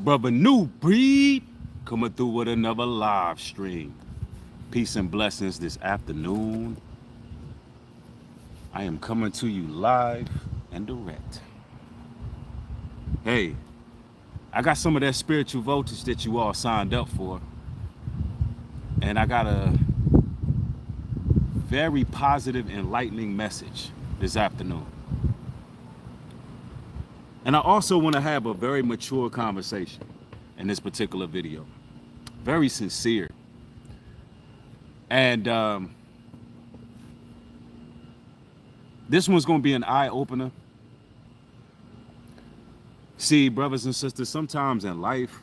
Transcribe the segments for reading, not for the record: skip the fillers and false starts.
Brother New Breed coming through with another live stream. Peace and blessings this afternoon. I am coming to you live and direct. Hey, I got some of that spiritual voltage that you all signed up for, and I got a very positive, enlightening message this afternoon. And I also want to have a very mature conversation in this particular video. Very sincere. And this one's going to be an eye opener. See, brothers and sisters, sometimes in life,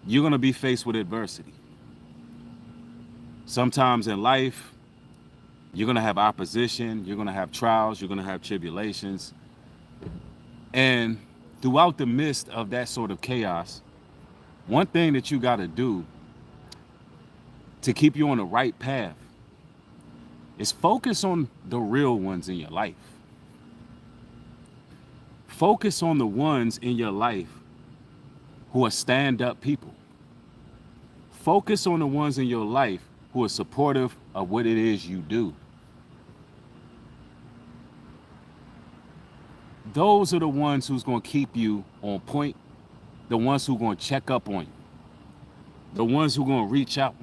you're going to be faced with adversity. Sometimes in life, you're going to have opposition, you're going to have trials, you're going to have tribulations. And throughout the midst of that sort of chaos, one thing that you got to do to keep you on the right path is focus on the real ones in your life. Focus on the ones in your life who are stand-up people. Focus on the ones in your life who are supportive of what it is you do. Those are the ones who's going to keep you on point, the ones who are going to check up on you, the ones who are going to reach out,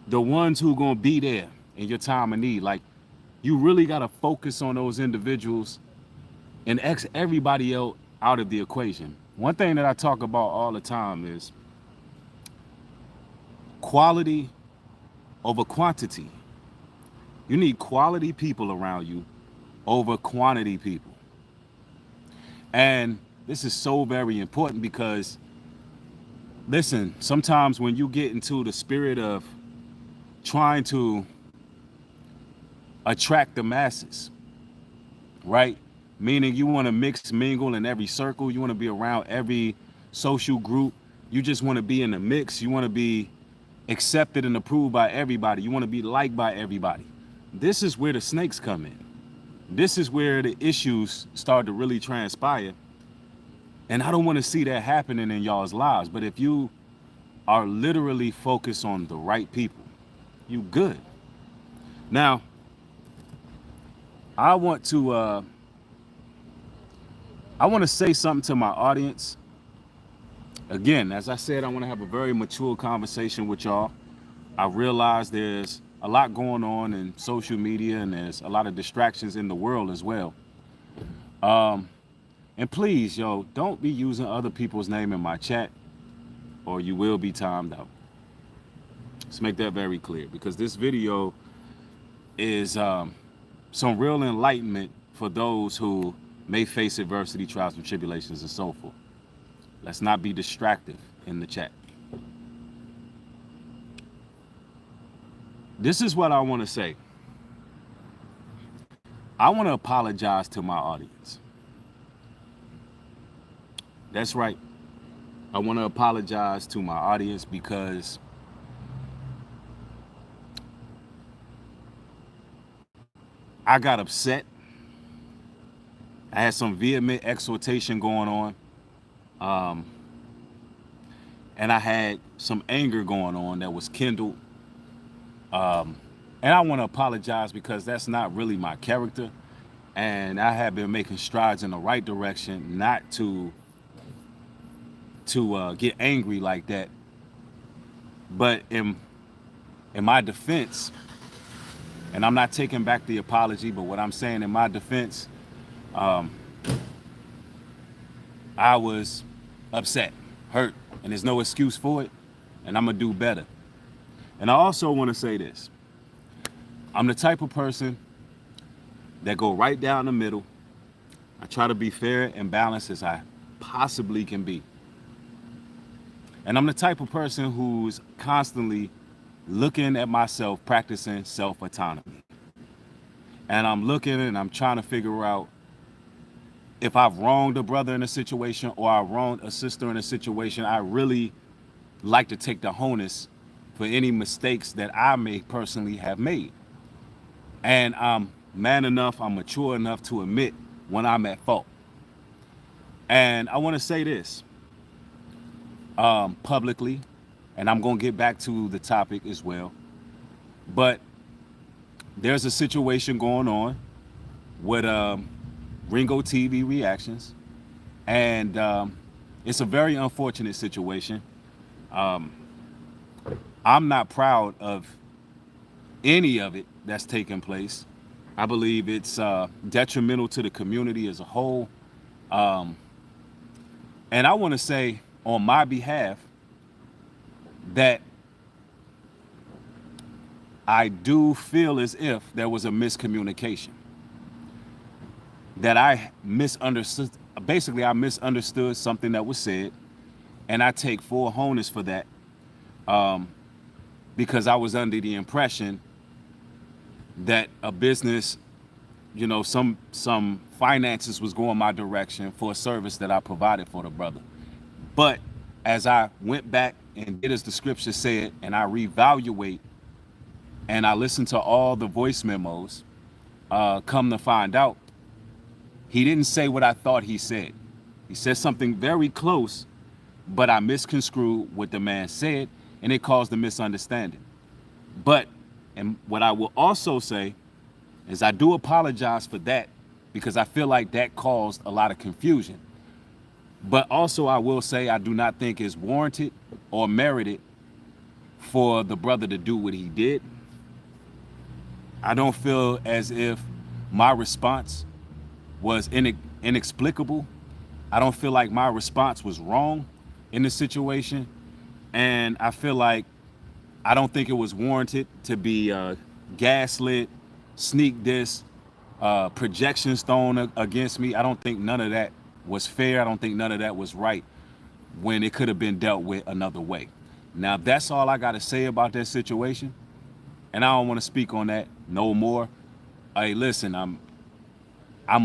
the ones who are going to be there in your time of need. Like, you really got to focus on those individuals and X everybody else out of the equation. One thing that I talk about all the time is quality over quantity. You need quality people around you over quantity people. And this is so very important because, listen, sometimes when you get into the spirit of trying to attract the masses, right? Meaning you want to mix, mingle in every circle. You want to be around every social group. You just want to be in the mix. You want to be accepted and approved by everybody. You want to be liked by everybody. This is where the snakes come in. This is where the issues start to really transpire. And I don't want to see that happening in y'all's lives. But if you are literally focused on the right people, you good. Now, I want to say something to my audience. Again, as I said, I want to have a very mature conversation with y'all. I realize there's a lot going on in social media and there's a lot of distractions in the world as well. And please, yo, don't be using other people's name in my chat or you will be timed out. Let's make that very clear because this video is some real enlightenment for those who may face adversity, trials, and tribulations, and so forth. Let's not be distracted in the chat. This is what I want to say. I want to apologize to my audience. That's right. I want to apologize to my audience because I got upset. I had some vehement exhortation going on. And I had some anger going on that was kindled. And I want to apologize because that's not really my character. And I have been making strides in the right direction, not to get angry like that. But in my defense, and I'm not taking back the apology, but what I'm saying in my defense, I was upset, hurt, and there's no excuse for it, and I'm gonna do better. And I also want to say this. I'm the type of person that go right down the middle. I try to be fair and balanced as I possibly can be. And I'm the type of person who's constantly looking at myself, practicing self-autonomy. And I'm looking and I'm trying to figure out if I've wronged a brother in a situation or I wronged a sister in a situation. I really like to take the onus for any mistakes that I may personally have made. And I'm man enough, I'm mature enough to admit when I'm at fault. And I want to say this publicly, and I'm going to get back to the topic as well. But there's a situation going on with Ringo TV reactions, and it's a very unfortunate situation. Um, I'm not proud of any of it that's taking place. I believe it's detrimental to the community as a whole. Um, and I want to say on my behalf that I do feel as if there was a miscommunication, that I misunderstood. Basically, I misunderstood something that was said, and I take full onus for that um, because I was under the impression that a business, some finances was going my direction for a service that I provided for the brother. But as I went back and did as the scripture said, and I reevaluate and I listened to all the voice memos, come to find out, he didn't say what I thought he said. He said something very close, but I misconstrued what the man said, and it caused a misunderstanding. But, and what I will also say is I do apologize for that because I feel like that caused a lot of confusion. But also I will say I do not think it's warranted or merited for the brother to do what he did. I don't feel as if my response was inexplicable. I don't feel like my response was wrong in this situation. And I feel like I don't think it was warranted to be gaslit, sneak diss, projections thrown against me. I don't think none of that was fair. I don't think none of that was right when it could have been dealt with another way. Now, that's all I got to say about that situation. And I don't want to speak on that no more. Hey, listen, I'm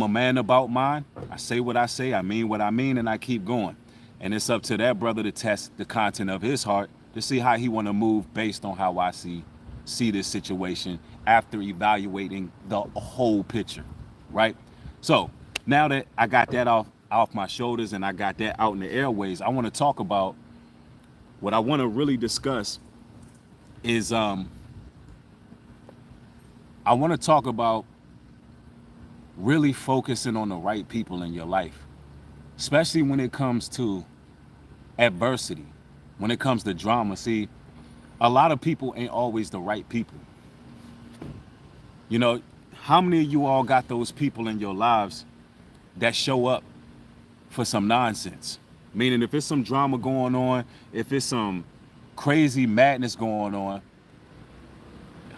a man about mine. I say what I say, I mean what I mean, and I keep going. And it's up to that brother to test the content of his heart to see how he want to move based on how I see this situation after evaluating the whole picture, right? So now that I got that off my shoulders and I got that out in the airways, I want to talk about what I want to really discuss is I want to talk about really focusing on the right people in your life, especially when it comes to adversity, when it comes to drama. See, a lot of people ain't always the right people. You know, how many of you all got those people in your lives that show up for some nonsense? Meaning if it's some drama going on, if it's some crazy madness going on,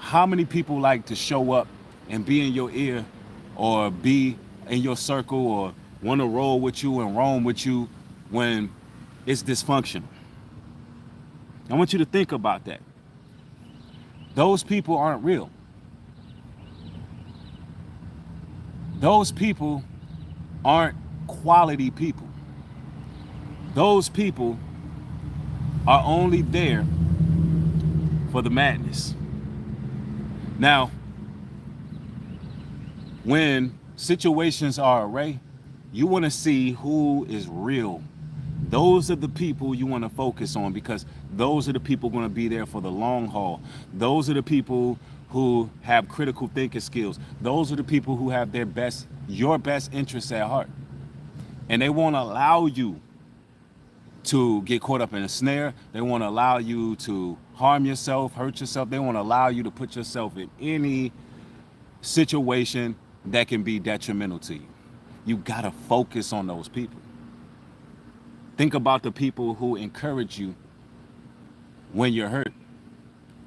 how many people like to show up and be in your ear or be in your circle or want to roll with you and roam with you when it's dysfunctional? I want you to think about that. Those people aren't real. Those people aren't quality people. Those people are only there for the madness. Now, when situations are array, you want to see who is real. Those are the people you want to focus on because those are the people going to be there for the long haul. Those are the people who have critical thinking skills. Those are the people who have your best interests at heart. And they won't allow you to get caught up in a snare. They won't allow you to harm yourself, hurt yourself. They won't allow you to put yourself in any situation that can be detrimental to you. You gotta focus on those people. Think about the people who encourage you when you're hurt.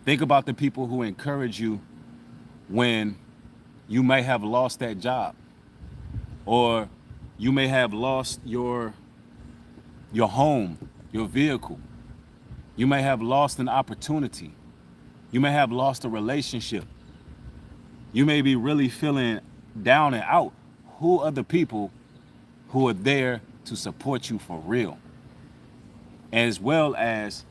Think about the people who encourage you when you may have lost that job, or you may have lost your home, your vehicle. You may have lost an opportunity. You may have lost a relationship. You may be really feeling down and out. Who are the people who are there to support you for real? As well as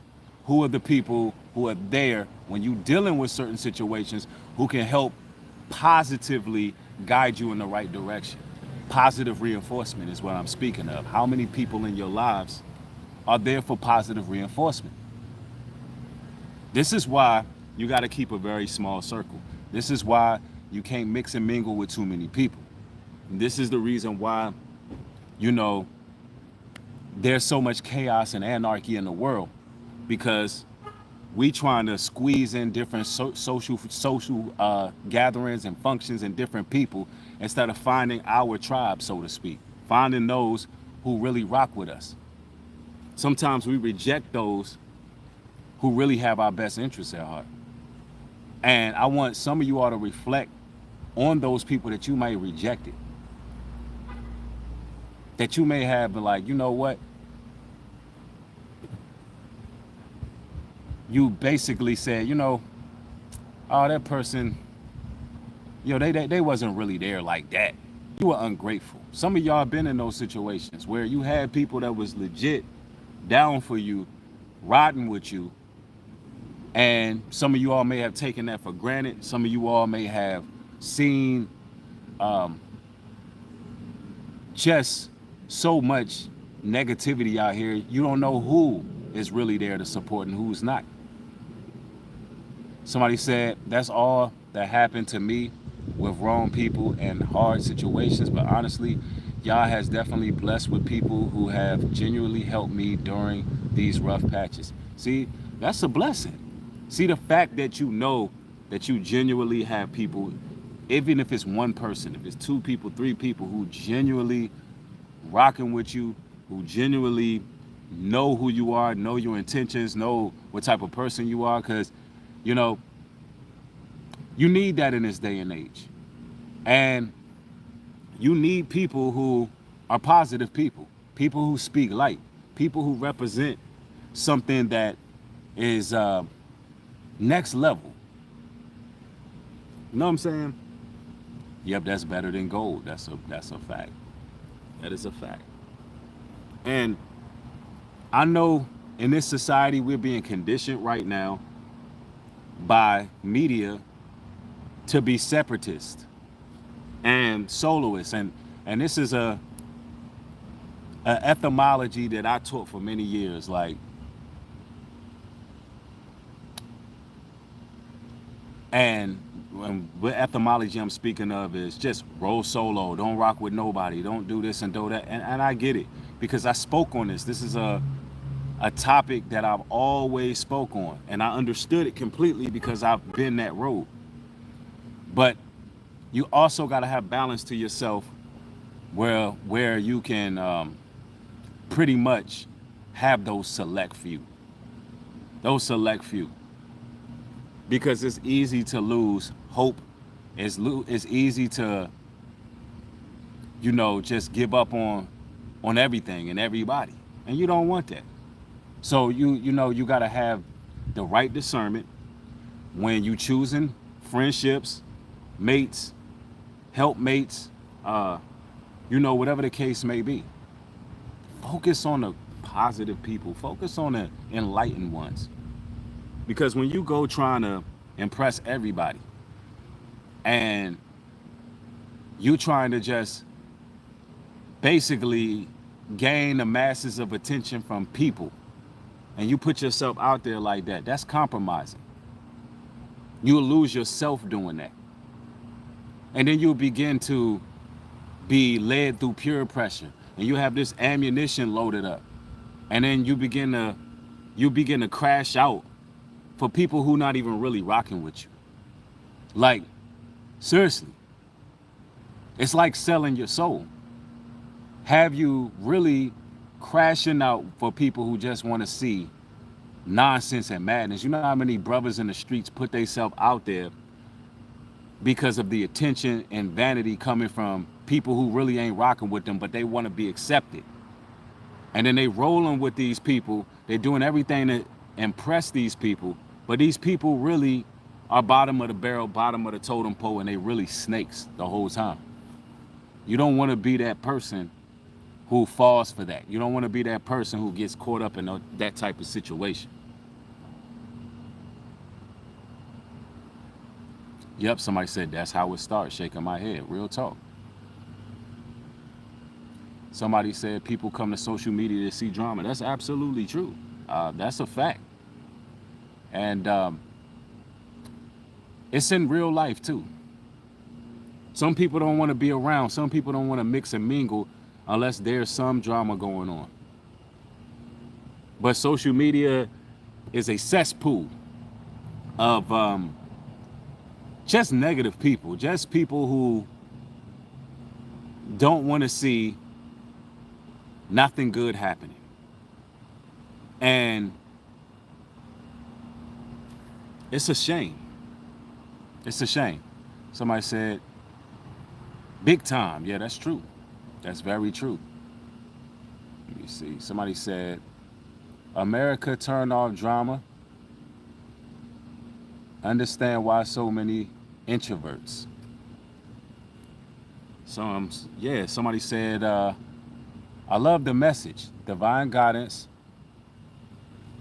who are the people who are there when you're dealing with certain situations who can help positively guide you in the right direction? Positive reinforcement is what I'm speaking of. How many people in your lives are there for positive reinforcement? This is why you got to keep a very small circle. This is why you can't mix and mingle with too many people. This is the reason why, you know, there's so much chaos and anarchy in the world, because we trying to squeeze in different social gatherings and functions and different people instead of finding our tribe, so to speak, finding those who really rock with us. Sometimes we reject those who really have our best interests at heart. And I want some of you all to reflect on those people that you may reject it, that you may have been like, you know what? You basically said, you know, oh, that person, you know, they wasn't really there like that. You were ungrateful. Some of y'all been in those situations where you had people that was legit down for you, riding with you, and some of you all may have taken that for granted. Some of you all may have seen just so much negativity out here. You don't know who is really there to support and who's not. Somebody said that's all that happened to me with wrong people and hard situations. But honestly, Yah has definitely blessed with people who have genuinely helped me during these rough patches. See, that's a blessing. See, the fact that you know that you genuinely have people, even if it's one person, if it's two people, three people who genuinely rocking with you, who genuinely know who you are, know your intentions, know what type of person you are, because, you know, you need that in this day and age. And you need people who are positive people, people who speak light, people who represent something that is next level. You know what I'm saying? Yep, that's better than gold. That's a fact. That is a fact. And I know in this society we're being conditioned right now by media to be separatist and soloist, and this is a etymology that I taught for many years. Like, and what etymology I'm speaking of is just roll solo, don't rock with nobody, don't do this and do that. And I get it, because I spoke on this. This is a topic that I've always spoke on, and I understood it completely because I've been that road. But you also got to have balance to yourself, where you can pretty much have those select few, because it's easy to lose hope. It's easy to, you know, just give up on everything and everybody, and you don't want that. So you know, you got to have the right discernment when you choosing friendships, mates, helpmates, you know, whatever the case may be. Focus on the positive people. Focus on the enlightened ones. Because when you go trying to impress everybody and you trying to just basically gain the masses of attention from people, and you put yourself out there like that, that's compromising. You'll lose yourself doing that. And then you'll begin to be led through peer pressure, and you have this ammunition loaded up, and then you begin to crash out for people who not even really rocking with you. Like, seriously, it's like selling your soul. Have you really crashing out for people who just want to see nonsense and madness? You know how many brothers in the streets put themselves out there because of the attention and vanity coming from people who really ain't rocking with them, but they want to be accepted. And then they rolling with these people. They're doing everything to impress these people, but these people really are bottom of the barrel, bottom of the totem pole, and they really snakes the whole time. You don't want to be that person who falls for that. You don't want to be that person who gets caught up in that type of situation. Yep, somebody said that's how it starts, shaking my head. Real talk. Somebody said people come to social media to see drama. That's absolutely true. That's a fact. And it's in real life too. Some people don't want to be around. Some people don't want to mix and mingle unless there's some drama going on. But social media is a cesspool of just negative people, just people who don't want to see nothing good happening. And it's a shame. It's a shame. Somebody said, big time. Yeah, that's true. That's very true. Let me see. Somebody said, America turned off drama. Understand why so many introverts. Somebody said, I love the message, divine guidance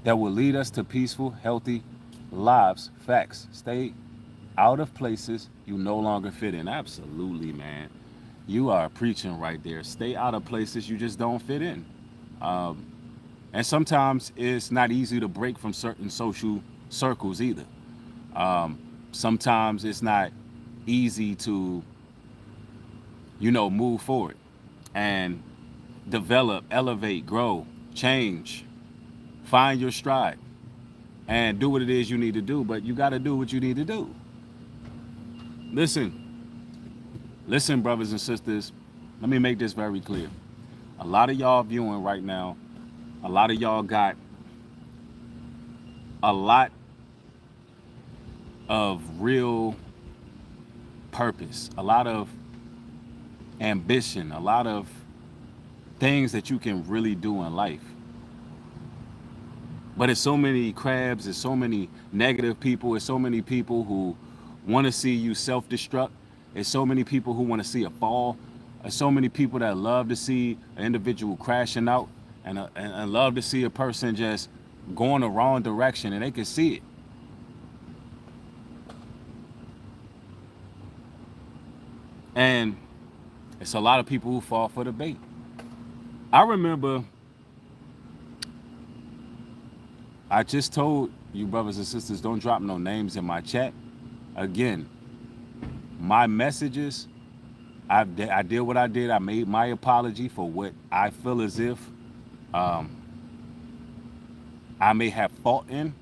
that will lead us to peaceful, healthy lives. Facts. Stay out of places you no longer fit in. Absolutely, man. You are preaching right there. Stay out of places you just don't fit in. And sometimes it's not easy to break from certain social circles either. Sometimes it's not easy to, move forward and develop, elevate, grow, change, find your stride, and do what it is you need to do. But you got to do what you need to do. Listen, brothers and sisters, let me make this very clear. A lot of y'all viewing right now, a lot of y'all got a lot of real purpose, a lot of ambition, a lot of things that you can really do in life. But it's so many crabs, there's so many negative people, there's so many people who want to see you self-destruct. There's so many people who want to see a fall. There's so many people that love to see an individual crashing out and love to see a person just going the wrong direction, and they can see it. And it's a lot of people who fall for the bait. I remember I just told you, brothers and sisters, don't drop no names in my chat. Again, my messages, I did what I did. I made my apology for what I feel as if I may have fault in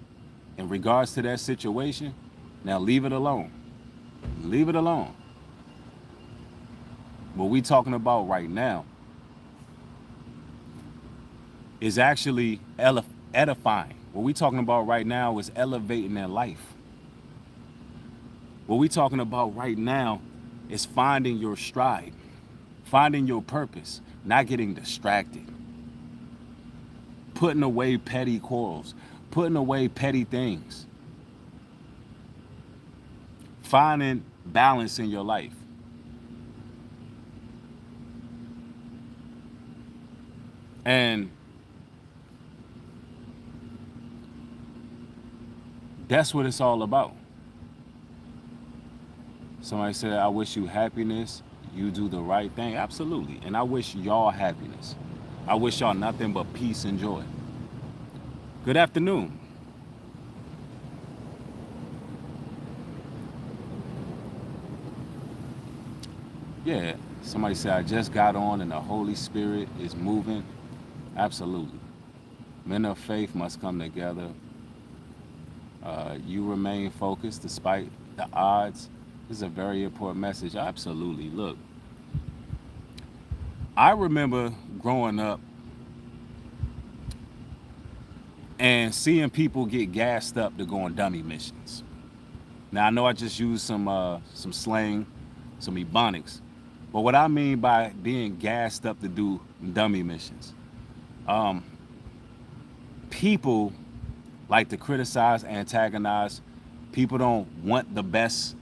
regards to that situation. Now leave it alone. Leave it alone. What we talking about right now is actually edifying. What we talking about right now is elevating their life. What we talking about right now is finding your stride, finding your purpose, not getting distracted, putting away petty quarrels, putting away petty things, finding balance in your life. And that's what it's all about. Somebody said, I wish you happiness. You do the right thing. Absolutely. And I wish y'all happiness. I wish y'all nothing but peace and joy. Good afternoon. Yeah, somebody said, I just got on and the Holy Spirit is moving. Absolutely. Men of faith must come together. You remain focused despite the odds. This is a very important message. Absolutely. Look, I remember growing up and seeing people get gassed up to go on dummy missions. Now I know I just used some slang, some ebonics, but what I mean by being gassed up to do dummy missions, people like to criticize, antagonize. People don't want the best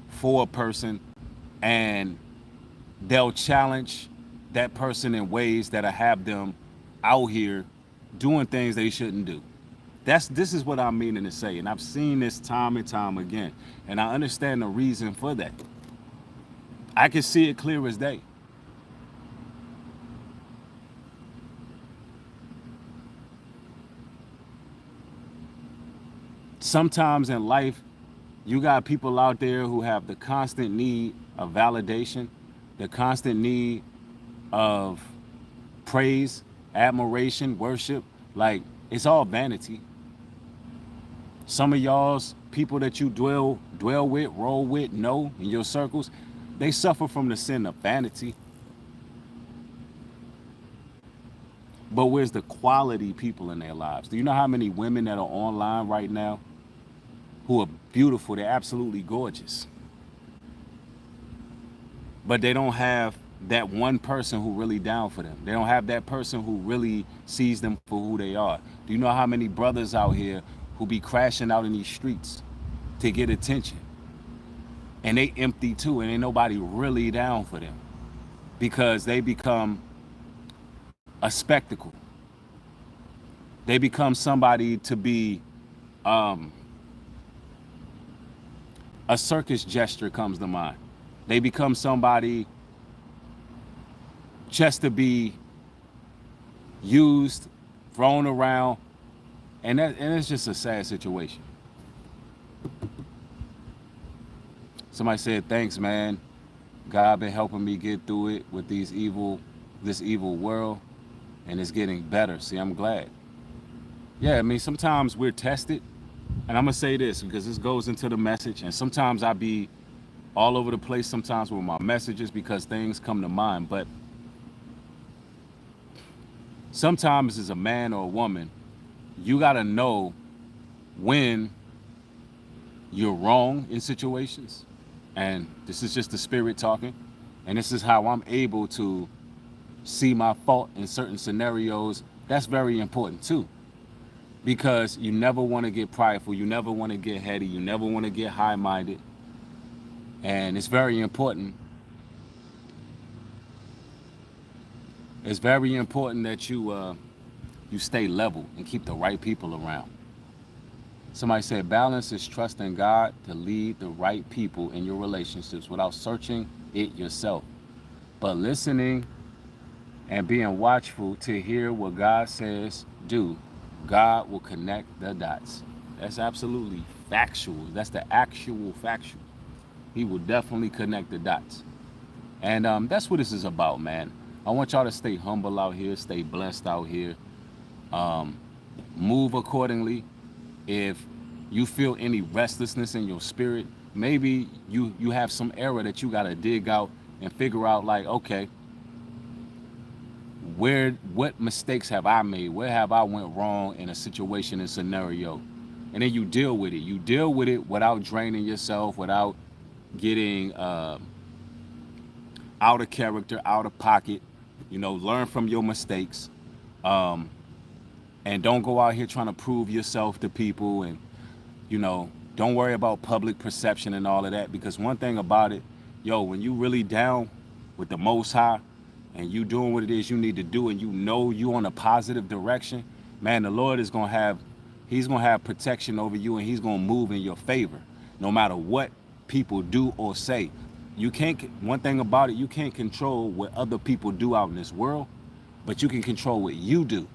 for a person, and they'll challenge that person in ways that'll have them out here doing things they shouldn't do. This is what I'm meaning to say, and I've seen this time and time again, and I understand the reason for that. I can see it clear as day. Sometimes in life, you got people out there who have the constant need of validation, the constant need of praise, admiration, worship. Like, it's all vanity. Some of y'all's people that you dwell with, roll with, know in your circles, they suffer from the sin of vanity. But where's the quality people in their lives? Do you know how many women that are online right now who are beautiful? They're absolutely gorgeous. But they don't have that one person who really down for them. They don't have that person who really sees them for who they are. Do you know how many brothers out here who be crashing out in these streets to get attention? And they empty too, and ain't nobody really down for them because they become a spectacle. They become somebody to be um, a circus gesture comes to mind. They become somebody just to be used, thrown around, and it's just a sad situation. Somebody said, "Thanks, man. God been helping me get through it with this evil world, and it's getting better." See, I'm glad. Yeah, I mean, sometimes we're tested, and I'm gonna say this because this goes into the message, and sometimes I be all over the place sometimes with my messages because things come to mind. But sometimes as a man or a woman, you gotta know when you're wrong in situations. And this is just the spirit talking. And this is how I'm able to see my fault in certain scenarios. That's very important too. Because you never want to get prideful, you never want to get heady, you never want to get high minded. And it's very important. It's very important that you stay level and keep the right people around. Somebody said balance is trusting God to lead the right people in your relationships without searching it yourself, but listening and being watchful to hear what God says do. God will connect the dots. That's absolutely factual. That's the actual factual. He will definitely connect the dots. And that's what this is about, man. I want y'all to stay humble out here, stay blessed out here, move accordingly. If you feel any restlessness in your spirit, maybe you have some error that you got to dig out and figure out, like, okay, what mistakes have I made? Where have I went wrong in a situation and scenario? And then you deal with it. You deal with it without draining yourself, without getting out of character, out of pocket. Learn from your mistakes. Um, and don't go out here trying to prove yourself to people, and don't worry about public perception and all of that, because one thing about it, when you really down with the most high and you doing what it is you need to do, and you on a positive direction, man, the Lord is going to have protection over you, and he's going to move in your favor no matter what people do or say. You can't One thing about it, you can't control what other people do out in this world, but you can control what you do.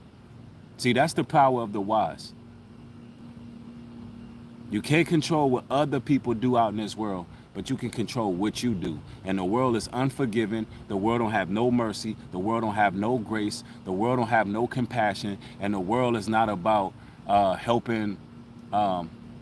See, that's the power of the wise. You can't control what other people do out in this world, but you can control what you do. And the world is unforgiving. The world don't have no mercy. The world don't have no grace. The world don't have no compassion. And the world is not about helping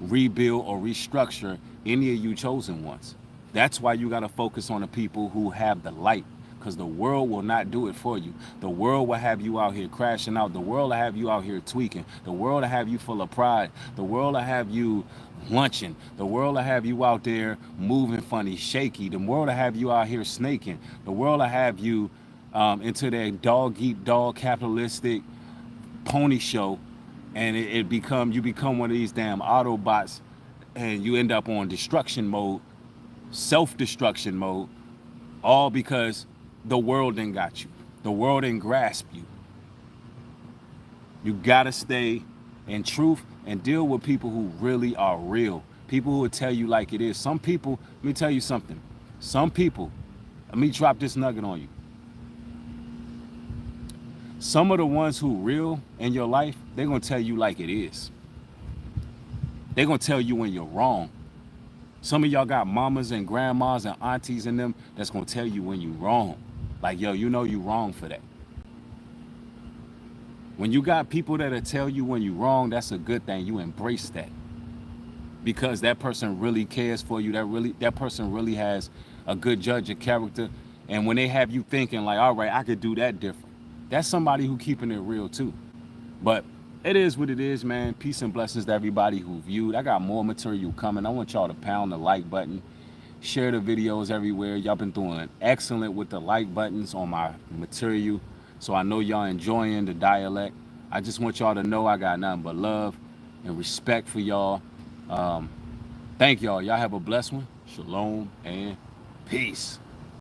rebuild or restructure any of you chosen ones. That's why you got to focus on the people who have the light, because the world will not do it for you. The world will have you out here crashing out. The world will have you out here tweaking. The world will have you full of pride. The world will have you lunching. The world will have you out there moving funny, shaky. The world will have you out here snaking. The world will have you into that dog eat dog capitalistic pony show, and you become one of these damn Autobots, and you end up on destruction mode, self-destruction mode, all because the world didn't got you. The world didn't grasp you. You gotta stay in truth and deal with people who really are real. People who will tell you like it is. Some people, let me tell you something. Some people, let me drop this nugget on you. Some of the ones who real in your life, they're gonna tell you like it is. They're gonna tell you when you're wrong. Some of y'all got mamas and grandmas and aunties in them that's gonna tell you when you wrong. Like, yo, you know you wrong for that. When you got people that'll tell you when you wrong, that's a good thing. You embrace that. Because that person really cares for you. That person really has a good judge of character. And when they have you thinking like, all right, I could do that different. That's somebody who keeping it real too. But it is what it is, man. Peace and blessings to everybody who viewed. I got more material coming. I want y'all to pound the like button. Share the videos everywhere. Y'all been doing excellent with the like buttons on my material. So I know y'all enjoying the dialect. I just want y'all to know I got nothing but love and respect for y'all. Um, Thank y'all. Y'all have a blessed one. Shalom and peace.